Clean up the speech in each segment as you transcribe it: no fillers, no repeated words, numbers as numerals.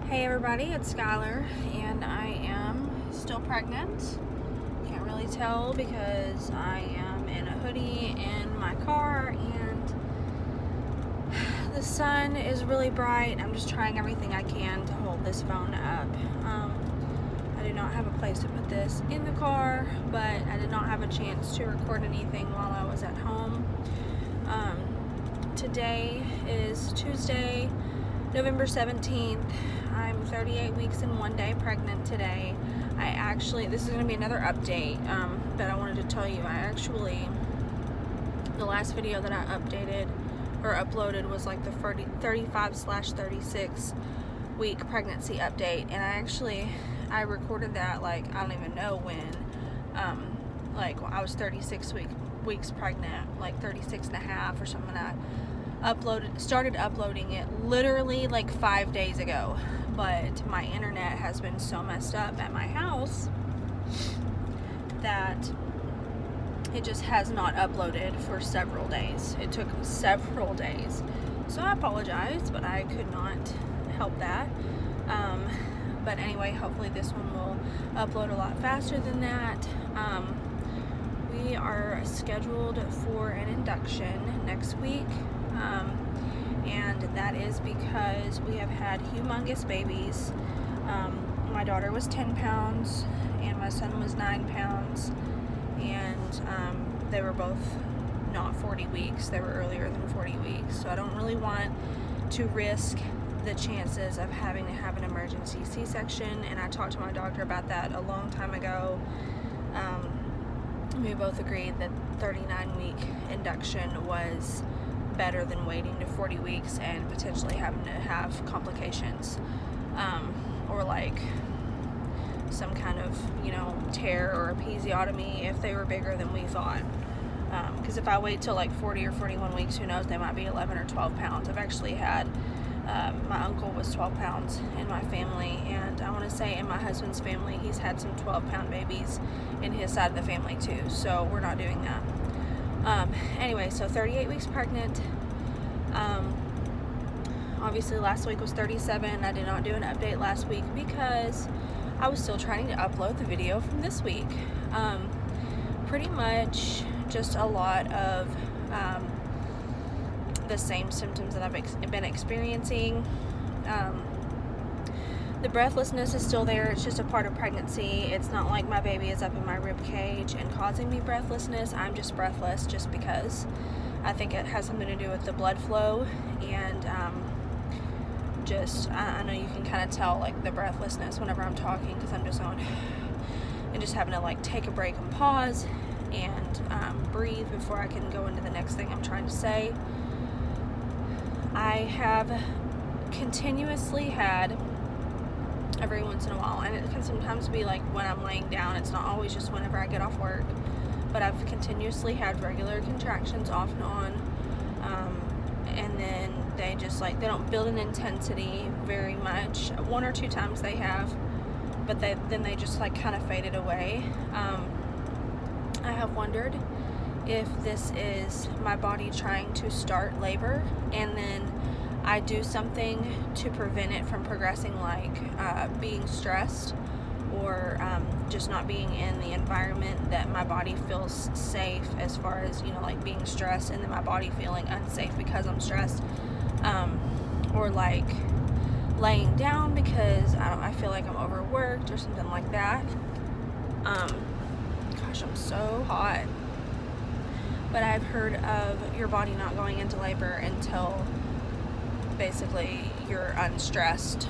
Hey everybody, it's Skylar, and I am still pregnant. Can't really tell because I am in a hoodie in my car and the sun is really bright. I'm just trying everything I can to hold this phone up. I do not have a place to put this in the car, but I did not have a chance to record anything while I was at home. Today is Tuesday, November 17th. I'm 38 weeks and 1 day pregnant today. This is going to be another update, but I wanted to tell you, the last video that I uploaded was like the 35/36 week pregnancy update, and I recorded that like, I don't even know when, I was 36 weeks pregnant, like 36 and a half or something. I started uploading it literally like 5 days ago, but my internet has been so messed up at my house that it just has not uploaded for several days. It took several days, so I apologize, but I could not help that. But anyway, hopefully this one will upload a lot faster than that. We are scheduled for an induction next week. And that is because we have had humongous babies. My daughter was 10 pounds and my son was 9 pounds, and they were both not 40 weeks. They were earlier than 40 weeks, so I don't really want to risk the chances of having to have an emergency C-section, and I talked to my doctor about that a long time ago. We both agreed that 39-week induction was better than waiting to 40 weeks and potentially having to have complications, or like some kind of, tear or episiotomy if they were bigger than we thought. Because if I wait till like 40 or 41 weeks, who knows, they might be 11 or 12 pounds. I've actually had, my uncle was 12 pounds in my family, and I want to say in my husband's family, he's had some 12-pound babies in his side of the family too, so we're not doing that. Anyway, so 38 weeks pregnant. Obviously last week was 37. I did not do an update last week because I was still trying to upload the video from this week. Pretty much just a lot of the same symptoms that I've been experiencing. The breathlessness is still there. It's just a part of pregnancy. It's not like my baby is up in my rib cage and causing me breathlessness. I'm just breathless just because I think it has something to do with the blood flow, and I know you can kind of tell like the breathlessness whenever I'm talking, because I'm just going and just having to like take a break and pause and breathe before I can go into the next thing I'm trying to say. I have continuously had, every once in a while, and it can sometimes be like when I'm laying down. It's not always just whenever I get off work, but I've continuously had regular contractions off and on, and then they just they don't build in intensity very much. One or two times they have, but then they just kind of faded away. I have wondered if this is my body trying to start labor, and then I do something to prevent it from progressing, like being stressed, or just not being in the environment that my body feels safe, as far as, like being stressed and then my body feeling unsafe because I'm stressed, or like laying down because I feel like I'm overworked or something like that. Gosh, I'm so hot. But I've heard of your body not going into labor until basically you're unstressed.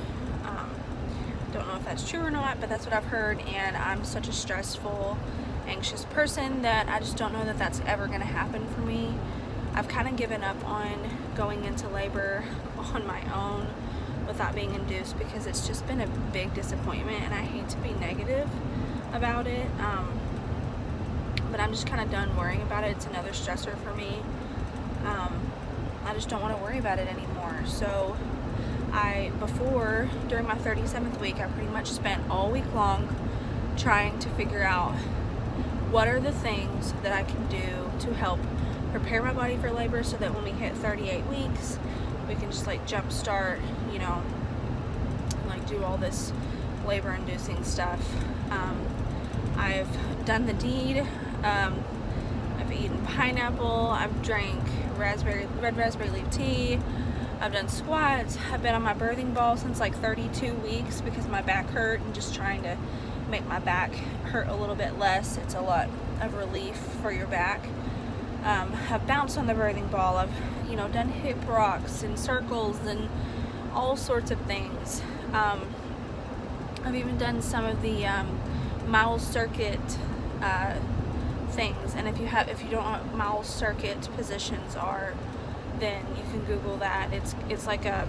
Don't know if that's true or not, but that's what I've heard, and I'm such a stressful, anxious person that I just don't know that that's ever going to happen for me. I've kind of given up on going into labor on my own without being induced, because it's just been a big disappointment, and I hate to be negative about it, but I'm just kind of done worrying about it. It's another stressor for me. I just don't want to worry about it anymore. So during my 37th week, I pretty much spent all week long trying to figure out what are the things that I can do to help prepare my body for labor, so that when we hit 38 weeks, we can just jump start, do all this labor-inducing stuff. I've done the deed. I've eaten pineapple. I've drank red raspberry leaf tea. I've done squats. I've been on my birthing ball since like 32 weeks because my back hurt, and just trying to make my back hurt a little bit less. It's a lot of relief for your back. I've bounced on the birthing ball. I've, done hip rocks and circles and all sorts of things. I've even done some of the Miles circuit things, and if you don't know what Miles circuit positions are, then you can Google that. It's like a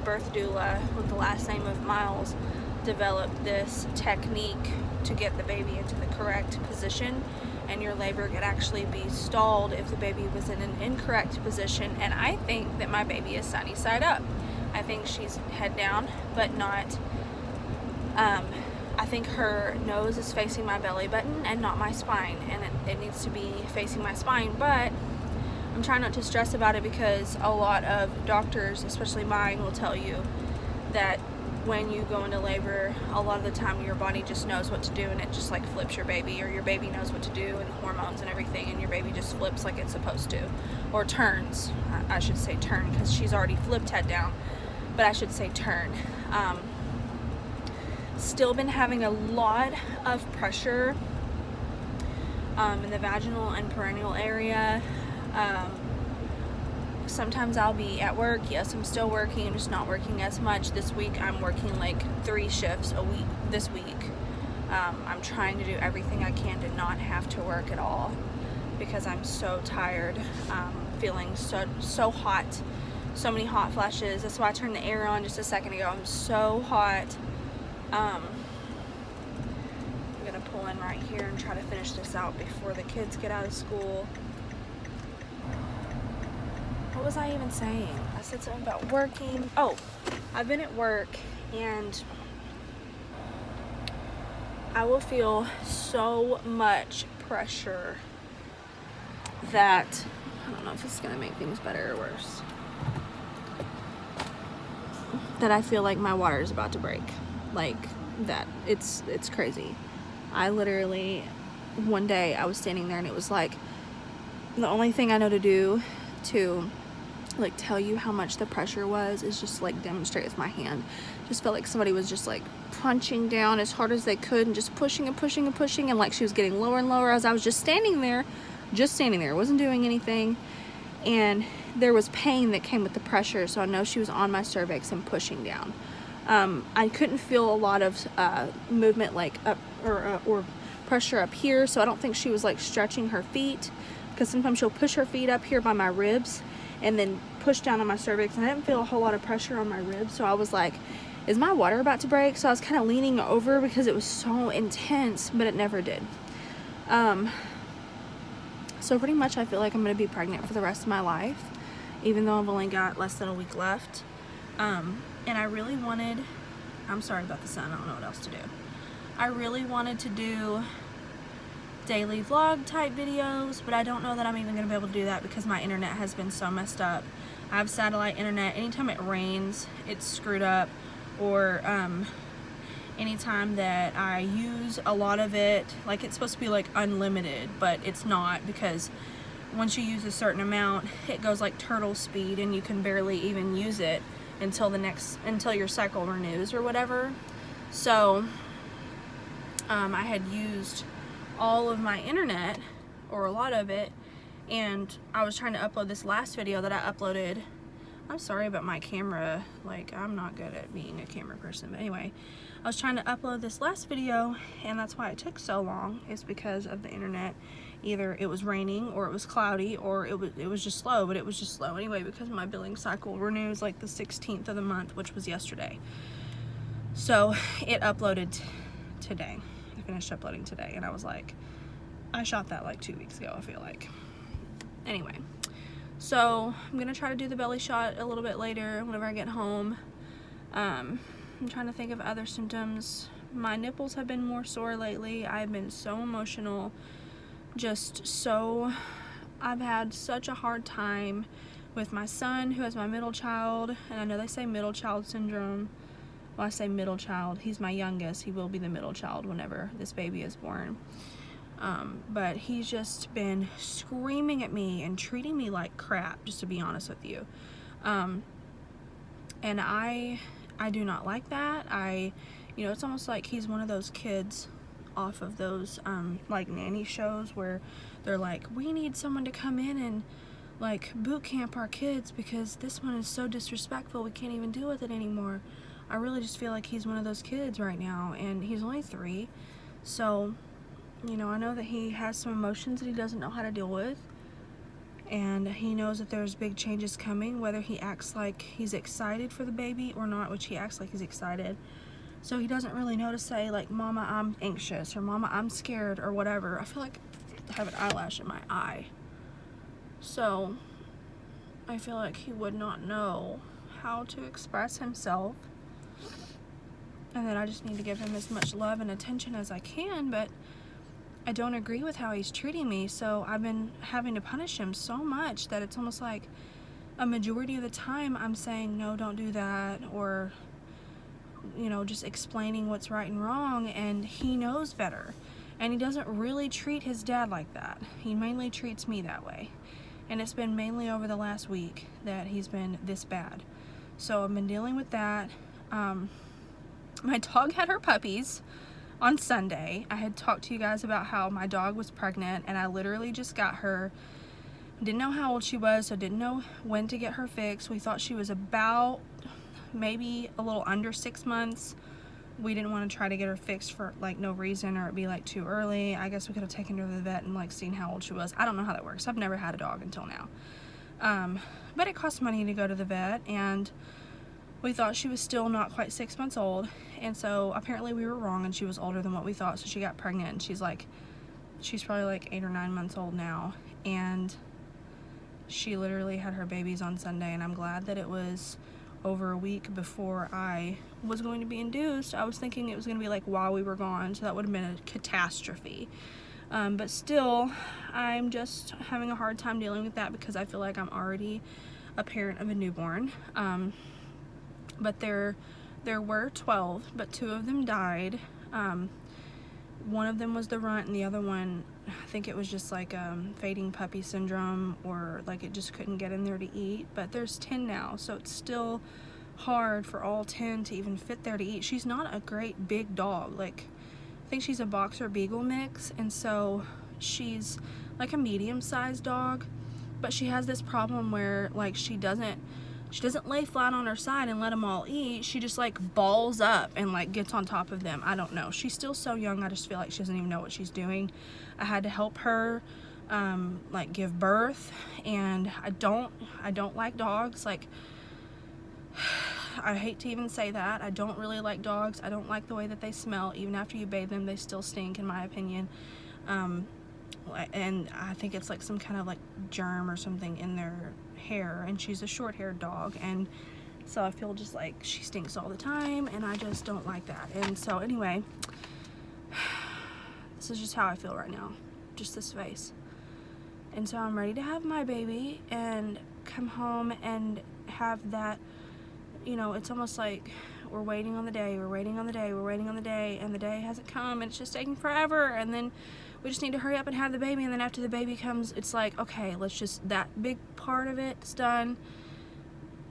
birth doula with the last name of Miles developed this technique to get the baby into the correct position, and your labor could actually be stalled if the baby was in an incorrect position. And I think that my baby is sunny side up. I think she's head down, but not, I think her nose is facing my belly button and not my spine, and it needs to be facing my spine. But I'm trying not to stress about it, because a lot of doctors, especially mine, will tell you that when you go into labor, a lot of the time your body just knows what to do, and it just like flips your baby, or your baby knows what to do, and hormones and everything, and your baby just flips like it's supposed to, or turns. I should say turn, because she's already flipped head down, but I should say turn. Still been having a lot of pressure in the vaginal and perineal area. Sometimes I'll be at work. Yes, I'm still working. I'm just not working as much. This week I'm working like 3 shifts a week this week. I'm trying to do everything I can to not have to work at all, because I'm so tired, feeling so hot, so many hot flashes. That's why I turned the air on just a second ago. I'm so hot. I'm gonna pull in right here and try to finish this out before the kids get out of school. What was I even saying? I said something about working. Oh, I've been at work, and I will feel so much pressure that, I don't know if this is gonna make things better or worse, that I feel like my water is about to break. Like that. It's crazy. I literally, one day I was standing there, and it was like the only thing I know to do to like tell you how much the pressure was is just like demonstrate with my hand. Just felt like somebody was just like punching down as hard as they could, and just pushing and pushing and pushing, and like she was getting lower and lower as I was just standing there, wasn't doing anything. And there was pain that came with the pressure, so I know she was on my cervix and pushing down. I couldn't feel a lot of movement like up or pressure up here, so I don't think she was like stretching her feet, because sometimes she'll push her feet up here by my ribs and then push down on my cervix, and I didn't feel a whole lot of pressure on my ribs, so I was like, is my water about to break? So I was kind of leaning over because it was so intense, but it never did. So pretty much I feel like I'm going to be pregnant for the rest of my life, even though I've only got less than a week left. And I really wanted, I'm sorry about the sun, I don't know what else to do. I really wanted to do daily vlog type videos, but I don't know that I'm even going to be able to do that because my internet has been so messed up. I have satellite internet. Anytime it rains, it's screwed up, or anytime that I use a lot of it, like it's supposed to be like unlimited, but it's not, because once you use a certain amount, it goes like turtle speed, and you can barely even use it until your cycle renews or whatever. So I had used all of my internet, or a lot of it, and I was trying to upload this last video that I uploaded. I'm sorry about my camera, like I'm not good at being a camera person, but anyway, I was trying to upload this last video, and that's why it took so long, is because of the internet. Either it was raining, or it was cloudy, or it was just slow, but it was just slow anyway because my billing cycle renews like the 16th of the month, which was yesterday. So it uploaded today. I finished uploading today, and I was like, I shot that like 2 weeks ago, I feel like. Anyway, so I'm gonna try to do the belly shot a little bit later whenever I get home. I'm trying to think of other symptoms. My nipples have been more sore lately. I've been so emotional. I've had such a hard time with my son, who has my middle child, and I know they say middle child syndrome. well, I say middle child, he's my youngest. He will be the middle child whenever this baby is born. But he's just been screaming at me and treating me like crap, just to be honest with you. And I do not like that. You know, it's almost like he's one of those kids off of those, like, nanny shows where they're like, we need someone to come in and, like, boot camp our kids because this one is so disrespectful, we can't even deal with it anymore. I really just feel like he's one of those kids right now, and he's only 3, so, you know, I know that he has some emotions that he doesn't know how to deal with, and he knows that there's big changes coming, whether he acts like he's excited for the baby or not, which he acts like he's excited. So he doesn't really know to say, like, Mama, I'm anxious, or Mama, I'm scared, or whatever. I feel like I have an eyelash in my eye. So I feel like he would not know how to express himself, and that I just need to give him as much love and attention as I can, but I don't agree with how he's treating me, so I've been having to punish him so much that it's almost like a majority of the time I'm saying, no, don't do that, or, you know, just explaining what's right and wrong, and he knows better. And he doesn't really treat his dad like that. He mainly treats me that way. And it's been mainly over the last week that he's been this bad. So I've been dealing with that. My dog had her puppies on Sunday. I had talked to you guys about how my dog was pregnant, and I literally just got her. Didn't know how old she was, so didn't know when to get her fixed. We thought she was about maybe a little under 6 months. We didn't want to try to get her fixed for, like, no reason, or it'd be, like, too early. I guess we could have taken her to the vet and, like, seen how old she was. I don't know how that works. I've never had a dog until now. But it costs money to go to the vet, and we thought she was still not quite 6 months old, and so apparently we were wrong, and she was older than what we thought, so she got pregnant, and she's probably like 8 or 9 months old now, and she literally had her babies on Sunday, and I'm glad that it was over a week before I was going to be induced. I was thinking it was going to be like while we were gone, so that would have been a catastrophe. But still, I'm just having a hard time dealing with that because I feel like I'm already a parent of a newborn. But there were 12, but 2 of them died. One of them was the runt, and the other one, I think it was just like fading puppy syndrome, or like it just couldn't get in there to eat. But there's 10 now, so it's still hard for all 10 to even fit there to eat. She's not a great big dog. Like, I think she's a boxer beagle mix, and so she's like a medium-sized dog, but she has this problem where, like, she doesn't lay flat on her side and let them all eat. She just, like, balls up and, like, gets on top of them. I don't know. She's still so young. I just feel like she doesn't even know what she's doing. I had to help her, like, give birth, and I don't like dogs. Like, I hate to even say that. I don't really like dogs. I don't like the way that they smell. Even after you bathe them, they still stink, in my opinion. And I think it's like some kind of, like, germ or something in their hair, and she's a short-haired dog, and so I feel just like she stinks all the time, and I just don't like that. And so anyway, this is just how I feel right now, just this face. And so I'm ready to have my baby and come home and have that, you know, it's almost like we're waiting on the day, we're waiting on the day, we're waiting on the day, and the day hasn't come, and it's just taking forever, and then we just need to hurry up and have the baby, and then after the baby comes, it's like, okay, let's just, that big part of it's done,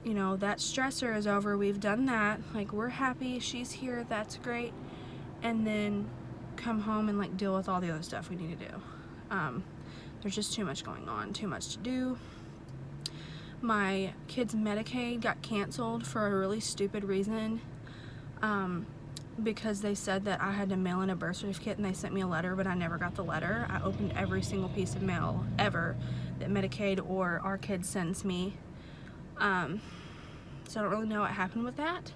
you know, that stressor is over, we've done that, like, we're happy, she's here, that's great, and then come home and, like, deal with all the other stuff we need to do. There's just too much going on, too much to do. My kid's Medicaid got canceled for a really stupid reason, because they said that I had to mail in a birth certificate, and they sent me a letter, but I never got the letter. I opened every single piece of mail ever that Medicaid or our kid sends me. So I don't really know what happened with that.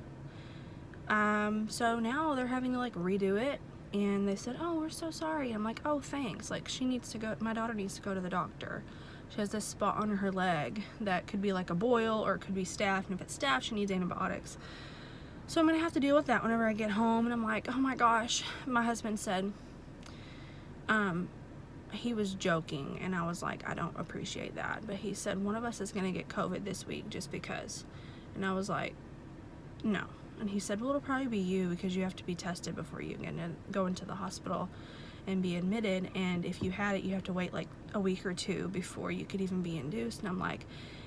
So now they're having to, like, redo it, and they said, oh, we're so sorry. I'm like, oh, thanks. Like, my daughter needs to go to the doctor. She has this spot on her leg that could be like a boil, or it could be staph, and if it's staph, she needs antibiotics. So I'm gonna have to deal with that whenever I get home, and I'm like, oh my gosh. My husband said, he was joking, and I was like, I don't appreciate that, but he said one of us is gonna get COVID this week just because, and I was like, no, And he said, well, it'll probably be you because you have to be tested before you can go into the hospital and be admitted. And if you had it, you have to wait like a week or two before you could even be induced. And I'm like,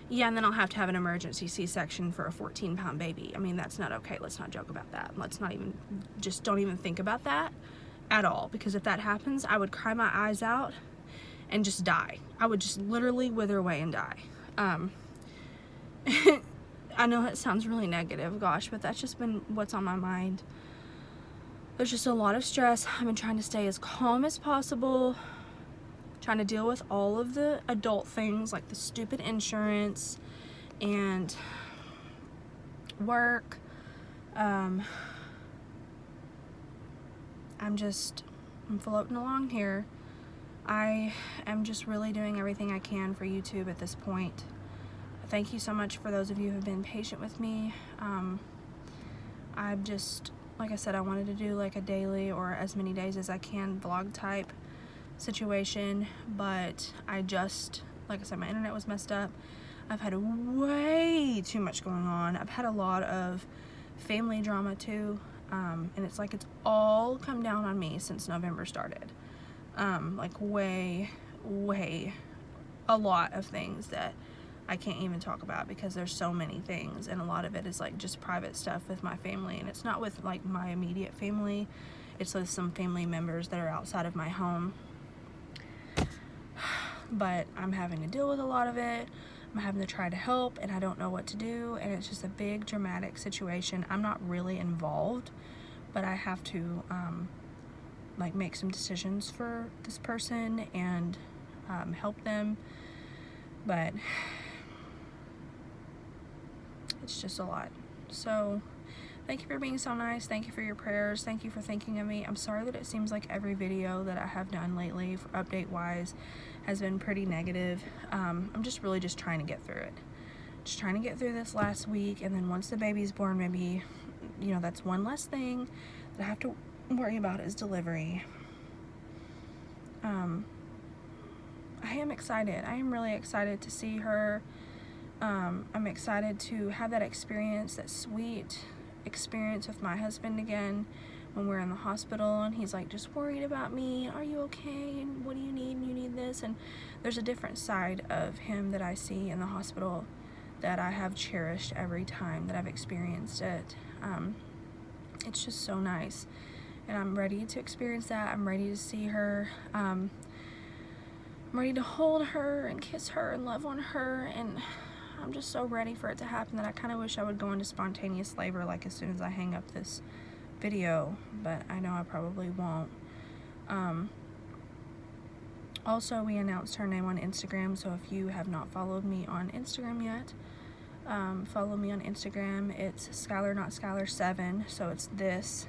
yeah, and then I'll have to have an emergency C-section for a 14-pound baby. I mean, that's not okay. Let's not joke about that. Let's not even, just don't even think about that at all. Because if that happens, I would cry my eyes out and just die. I would just literally wither away and die. I know it sounds really negative, gosh, but that's just been what's on my mind. There's just a lot of stress. I've been trying to stay as calm as possible, trying to deal with all of the adult things like the stupid insurance and work. I'm floating along here. I am just really doing everything I can for YouTube at this point. Thank you so much for those of you who have been patient with me. I've just, like I said, I wanted to do like a daily or as many days as I can vlog type situation, but I just, like I said, my internet was messed up. I've had way too much going on. I've had a lot of family drama too, and it's like it's all come down on me since November started. Like way a lot of things that I can't even talk about because there's so many things, and a lot of it is like just private stuff with my family, and it's not with like my immediate family, it's with some family members that are outside of my home. But I'm having to deal with a lot of it. I'm having to try to help, and I don't know what to do, and it's just a big dramatic situation. I'm not really involved, but I have to like make some decisions for this person and help them, but it's just a lot. So thank you for being so nice. Thank you for your prayers. Thank you for thinking of me. I'm sorry that it seems like every video that I have done lately for update wise has been pretty negative. I'm just really just trying to get through it. Just trying to get through this last week, and then once the baby's born, maybe, you know, that's one less thing that I have to worry about is delivery. I am excited. I am really excited to see her. I'm excited to have that experience, that sweet experience with my husband again when we're in the hospital, and he's like just worried about me. Are you okay? And what do you need? And you need this. And there's a different side of him that I see in the hospital that I have cherished every time that I've experienced it. It's just so nice, and I'm ready to experience that. I'm ready to see her. I'm ready to hold her and kiss her and love on her, and I'm just so ready for it to happen that I kind of wish I would go into spontaneous labor like as soon as I hang up this video, but I know I probably won't. Also, we announced her name on Instagram, so if you have not followed me on Instagram yet, follow me on Instagram. It's Skylar, not Skylar 7, so it's this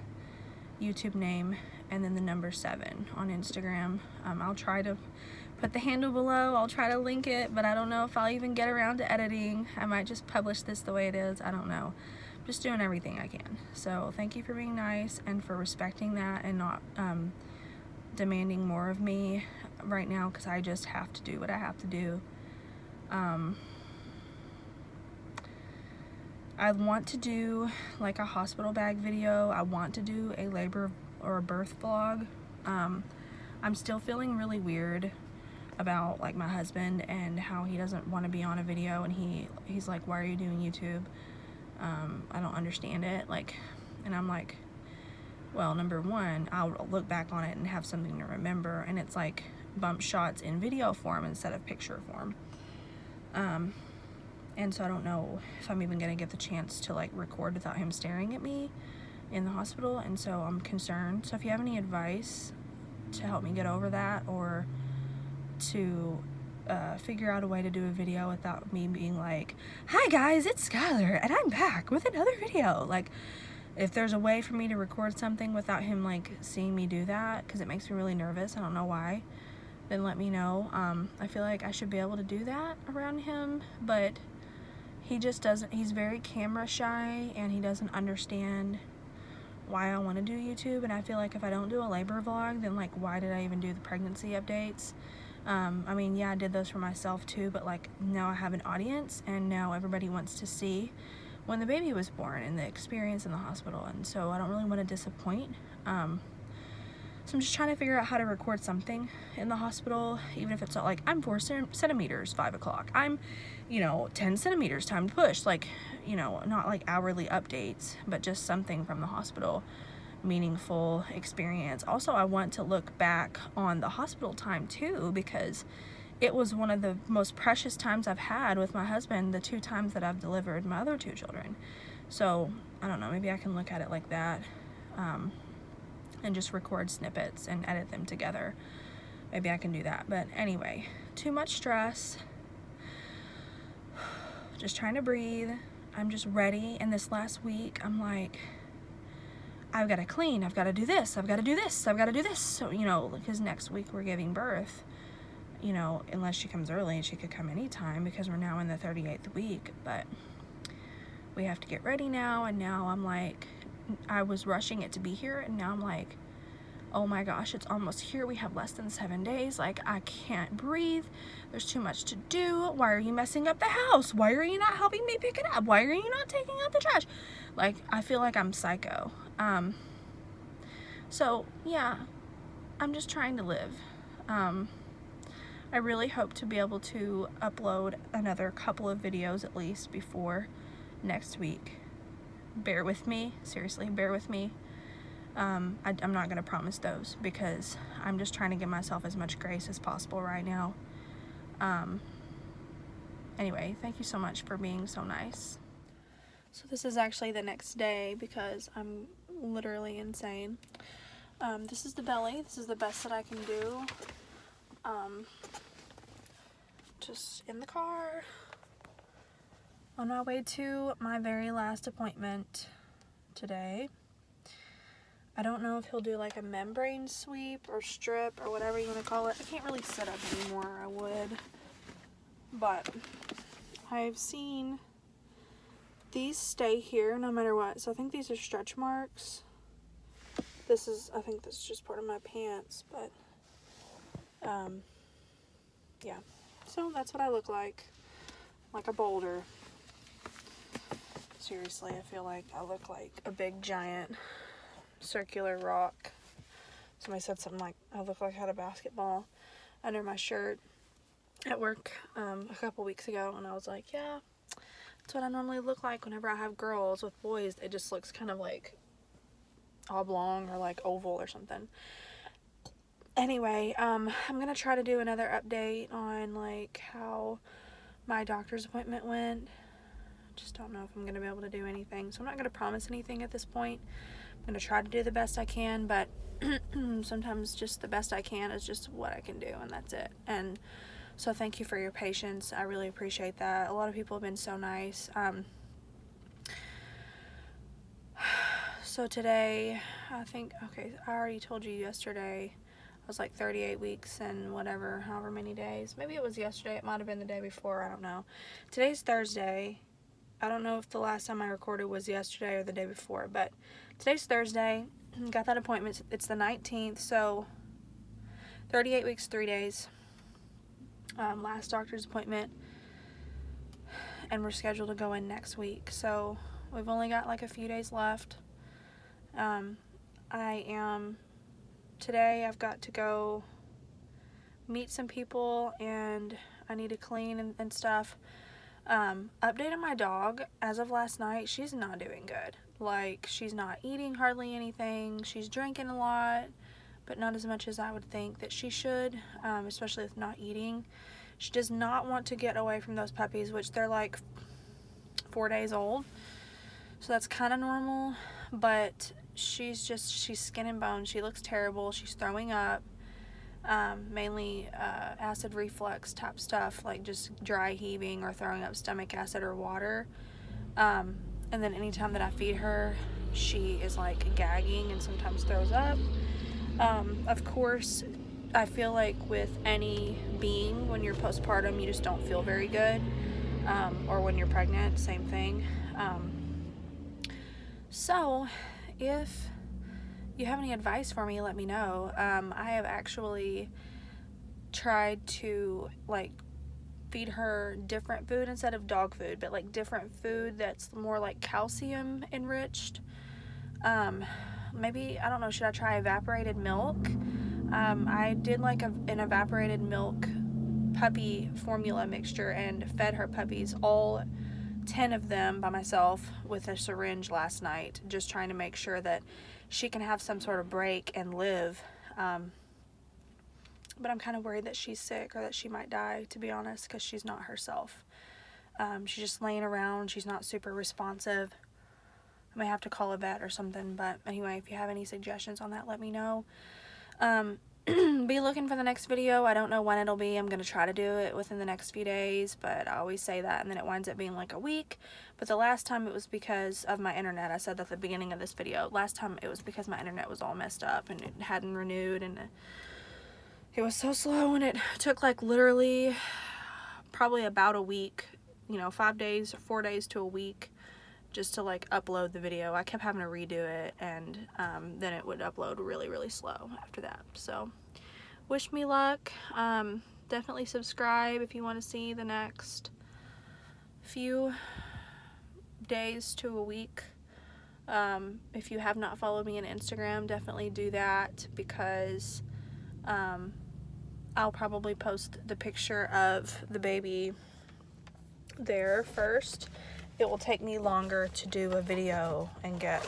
YouTube name and then the number 7 on Instagram. I'll try to put the handle below. I'll try to link it, but I don't know if I'll even get around to editing. I might just publish this the way it is. I don't know. I'm just doing everything I can. So thank you for being nice and for respecting that and not demanding more of me right now, because I just have to do what I have to do. I want to do like a hospital bag video. I want to do a labor or a birth vlog. I'm still feeling really weird about like my husband and how he doesn't want to be on a video, and he's like, why are you doing YouTube? I don't understand it. Like, and I'm like, well, number one, I'll look back on it and have something to remember, and it's like bump shots in video form instead of picture form. And so I don't know if I'm even gonna get the chance to like record without him staring at me in the hospital, and so I'm concerned. So if you have any advice to help me get over that, or to figure out a way to do a video without me being like, hi guys, it's Skylar and I'm back with another video, like if there's a way for me to record something without him like seeing me do that, because it makes me really nervous, I don't know why, then let me know. I feel like I should be able to do that around him, but he just doesn't. He's very camera shy, and he doesn't understand why I want to do YouTube. And I feel like if I don't do a labor vlog, then like why did I even do the pregnancy updates? I mean, yeah, I did those for myself too, but like now I have an audience, and now everybody wants to see when the baby was born and the experience in the hospital, and so I don't really want to disappoint. So I'm just trying to figure out how to record something in the hospital, even if it's not like I'm 4 centimeters, 5 o'clock. I'm, 10 centimeters, time to push. Like, not like hourly updates, but just something from the hospital, meaningful experience. Also, I want to look back on the hospital time too, because it was one of the most precious times I've had with my husband, the 2 times that I've delivered my other 2 children. So, I don't know, maybe I can look at it like that. And just record snippets and edit them together. Maybe I can do that. But anyway, too much stress. Just trying to breathe. I'm just ready. And this last week, I'm like, I've got to clean. I've got to do this. I've got to do this. I've got to do this. So, because next week we're giving birth, unless she comes early, and she could come anytime because we're now in the 38th week. But we have to get ready now. And now I'm like, I was rushing it to be here, and now I'm like, oh my gosh, it's almost here. We have less than 7 days. Like, I can't breathe. There's too much to do. Why are you messing up the house? Why are you not helping me pick it up? Why are you not taking out the trash? Like, I feel like I'm psycho. So yeah, I'm just trying to live. I really hope to be able to upload another couple of videos at least before next week. Bear with me, seriously, bear with me. I'm not gonna promise those because I'm just trying to give myself as much grace as possible right now. Anyway, thank you so much for being so nice. So this is actually the next day because I'm literally insane. This is the belly. This is the best that I can do. Just in the car on my way to my very last appointment today. I don't know if he'll do like a membrane sweep or strip or whatever you want to call it. I can't really sit up anymore. I would, but I've seen these stay here no matter what. So I think these are stretch marks. I think this is just part of my pants, but yeah. So that's what I look like a boulder. Seriously, I feel like I look like a big giant circular rock. Somebody said something like I look like I had a basketball under my shirt at work a couple weeks ago, and I was like, yeah, that's what I normally look like whenever I have girls. With boys, it just looks kind of like oblong or like oval or something. Anyway, I'm gonna try to do another update on like how my doctor's appointment went. Just don't know if I'm gonna be able to do anything, so I'm not gonna promise anything at this point. I'm gonna try to do the best I can, but sometimes just the best I can is just what I can do, and that's it. And so thank you for your patience. I really appreciate that. A lot of people have been so nice. So today, I already told you yesterday, I was like 38 weeks and whatever, however many days. Maybe it was yesterday, it might have been the day before, I don't know. Today's Thursday. I don't know if the last time I recorded was yesterday or the day before, but today's Thursday. Got that appointment. It's the 19th, so 38 weeks, 3 days. Last doctor's appointment, and we're scheduled to go in next week. So we've only got like a few days left. Today I've got to go meet some people, and I need to clean and stuff. Update on my dog. As of last night, she's not doing good. Like, she's not eating hardly anything. She's drinking a lot, but not as much as I would think that she should, especially with not eating. She does not want to get away from those puppies, which they're like 4 days old. So that's kind of normal, but she's skin and bone. She looks terrible. She's throwing up. Mainly acid reflux type stuff, like just dry heaving or throwing up stomach acid or water. And then anytime that I feed her, she is like gagging and sometimes throws up. Of course, I feel like with any being, when you're postpartum, you just don't feel very good. Or when you're pregnant, same thing. So if you have any advice for me, let me know. I have actually tried to like feed her different food instead of dog food, but like different food that's more like calcium enriched. Maybe, I don't know, should I try evaporated milk? I did like an evaporated milk puppy formula mixture and fed her puppies, all 10 of them by myself, with a syringe last night, just trying to make sure that she can have some sort of break and live. But I'm kind of worried that she's sick or that she might die, to be honest, because she's not herself. She's just laying around. She's not super responsive. I may have to call a vet or something, but anyway, if you have any suggestions on that, let me know. Be looking for the next video. I don't know when it'll be. I'm going to try to do it within the next few days, but I always say that and then it winds up being like a week. But the last time it was because of my internet. I said that at the beginning of this video. Last time it was because my internet was all messed up and it hadn't renewed, and it was so slow, and it took like literally probably about a week, you know, 5 days, 4 days to a week just to like upload the video. I kept having to redo it, and then it would upload really, really slow after that. So wish me luck. Definitely subscribe if you want to see the next few days to a week. If you have not followed me on Instagram, definitely do that, because I'll probably post the picture of the baby there first. It will take me longer to do a video and get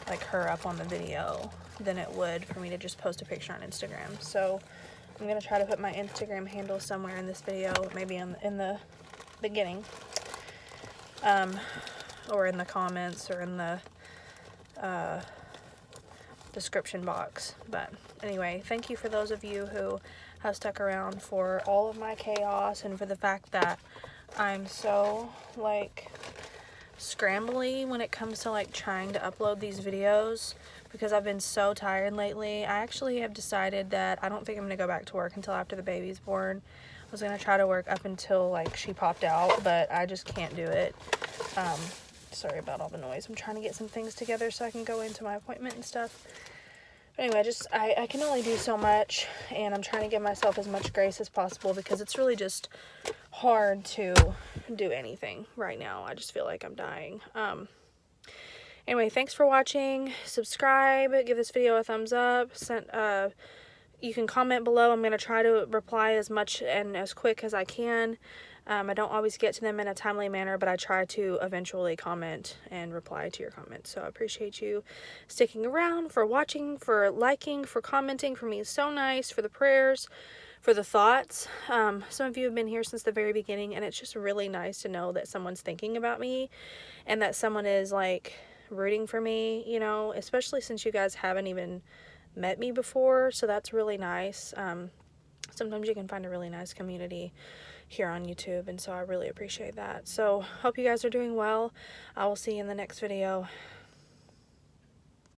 like her up on the video than it would for me to just post a picture on Instagram. So I'm gonna try to put my Instagram handle somewhere in this video, maybe in the beginning, or in the comments, or in the description box. But anyway, thank you for those of you who have stuck around for all of my chaos, and for the fact that I'm so like scrambly when it comes to like trying to upload these videos, because I've been so tired lately. I actually have decided that I don't think I'm gonna go back to work until after the baby's born. I was gonna try to work up until like she popped out, but I just can't do it. Sorry about all the noise. I'm trying to get some things together so I can go into my appointment and stuff. But anyway, I can only do so much, and I'm trying to give myself as much grace as possible, because it's really just hard to do anything right now. I just feel like I'm dying. Anyway, thanks for watching. Subscribe, give this video a thumbs up. You can comment below. I'm going to try to reply as much and as quick as I can. I don't always get to them in a timely manner, but I try to eventually comment and reply to your comments. So I appreciate you sticking around, for watching, for liking, for commenting, for being so nice, for the prayers, for the thoughts. Some of you have been here since the very beginning, and it's just really nice to know that someone's thinking about me and that someone is like rooting for me, you know, especially since you guys haven't even met me before. So that's really nice. Sometimes you can find a really nice community here on YouTube, and so I really appreciate that. So hope you guys are doing well. I will see you in the next video.